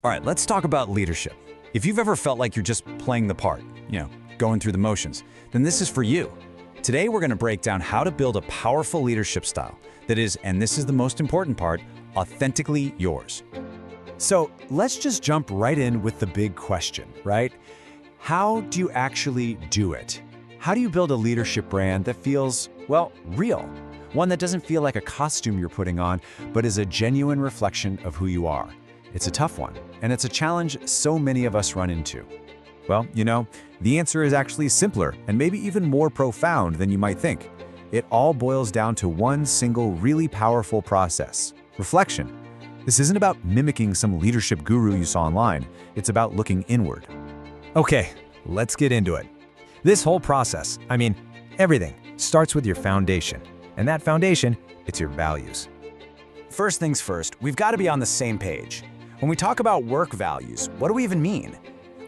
All right, let's talk about leadership. If you've ever felt like you're just playing the part, going through the motions, then this is for you. Today, we're going to break down how to build a powerful leadership style that is, and this is the most important part, authentically yours. So let's just jump right in with the big question, right? How do you actually do it? How do you build a leadership brand that feels, well, real? One that doesn't feel like a costume you're putting on, but is a genuine reflection of who you are. It's a tough one, and it's a challenge so many of us run into. Well, the answer is actually simpler and maybe even more profound than you might think. It all boils down to one single really powerful process: reflection. This isn't about mimicking some leadership guru you saw online. It's about looking inward. Okay, let's get into it. This whole process, everything, starts with your foundation. And that foundation, it's your values. First things first, we've got to be on the same page. When we talk about work values, what do we even mean?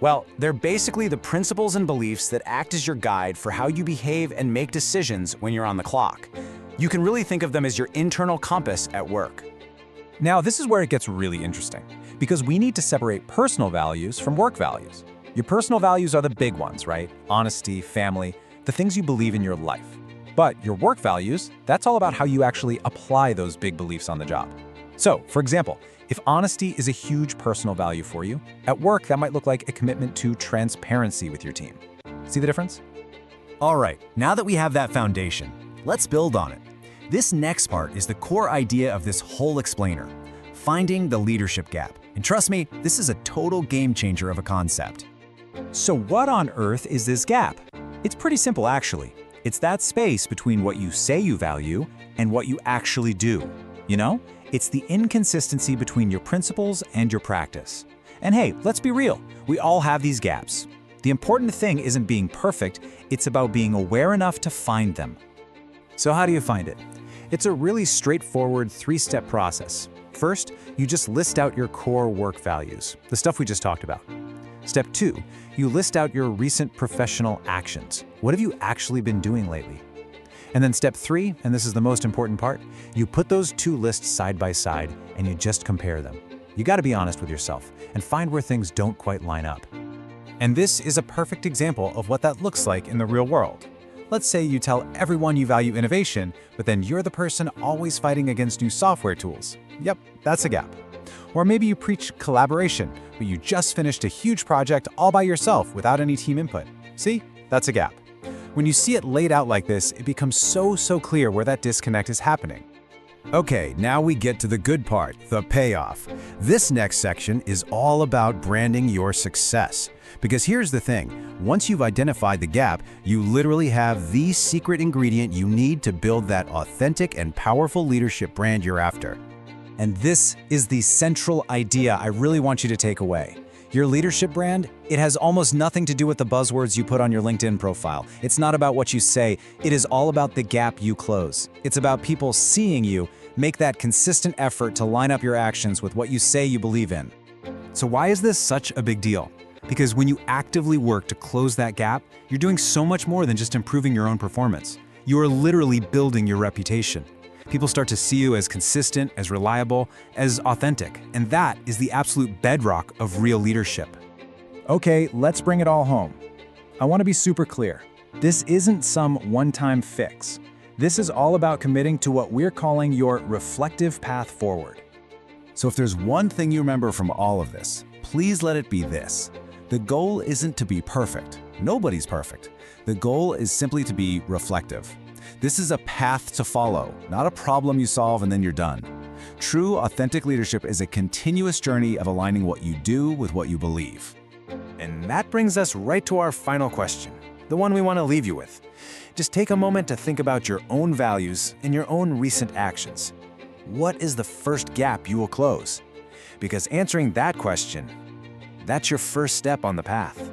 Well, they're basically the principles and beliefs that act as your guide for how you behave and make decisions when you're on the clock. You can really think of them as your internal compass at work. Now, this is where it gets really interesting, because we need to separate personal values from work values. Your personal values are the big ones, right? Honesty, family, the things you believe in your life. But your work values, that's all about how you actually apply those big beliefs on the job. So, for example, if honesty is a huge personal value for you, at work that might look like a commitment to transparency with your team. See the difference? All right, now that we have that foundation, let's build on it. This next part is the core idea of this whole explainer: finding the leadership gap. And trust me, this is a total game changer of a concept. So what on earth is this gap? It's pretty simple, actually. It's that space between what you say you value and what you actually do. It's the inconsistency between your principles and your practice. And hey, let's be real, we all have these gaps. The important thing isn't being perfect, it's about being aware enough to find them. So how do you find it? It's a really straightforward three-step process. First, you just list out your core work values, the stuff we just talked about. Step 2, you list out your recent professional actions. What have you actually been doing lately? And then step 3, and this is the most important part, you put those two lists side by side and you just compare them. You got to be honest with yourself and find where things don't quite line up. And this is a perfect example of what that looks like in the real world. Let's say you tell everyone you value innovation, but then you're the person always fighting against new software tools. Yep, that's a gap. Or maybe you preach collaboration, but you just finished a huge project all by yourself without any team input. See? That's a gap. When you see it laid out like this, it becomes so clear where that disconnect is happening. Okay, now we get to the good part, the payoff. This next section is all about branding your success. Because here's the thing, once you've identified the gap, you literally have the secret ingredient you need to build that authentic and powerful leadership brand you're after. And this is the central idea I really want you to take away. Your leadership brand, it has almost nothing to do with the buzzwords you put on your LinkedIn profile. It's not about what you say, it is all about the gap you close. It's about people seeing you make that consistent effort to line up your actions with what you say you believe in. So why is this such a big deal? Because when you actively work to close that gap, you're doing so much more than just improving your own performance. You are literally building your reputation. People start to see you as consistent, as reliable, as authentic, and that is the absolute bedrock of real leadership. Okay, let's bring it all home. I want to be super clear. This isn't some one-time fix. This is all about committing to what we're calling your reflective path forward. So if there's one thing you remember from all of this, please let it be this. The goal isn't to be perfect. Nobody's perfect. The goal is simply to be reflective. This is a path to follow, not a problem you solve and then you're done. True, authentic leadership is a continuous journey of aligning what you do with what you believe. And that brings us right to our final question, the one we want to leave you with. Just take a moment to think about your own values and your own recent actions. What is the first gap you will close? Because answering that question, that's your first step on the path.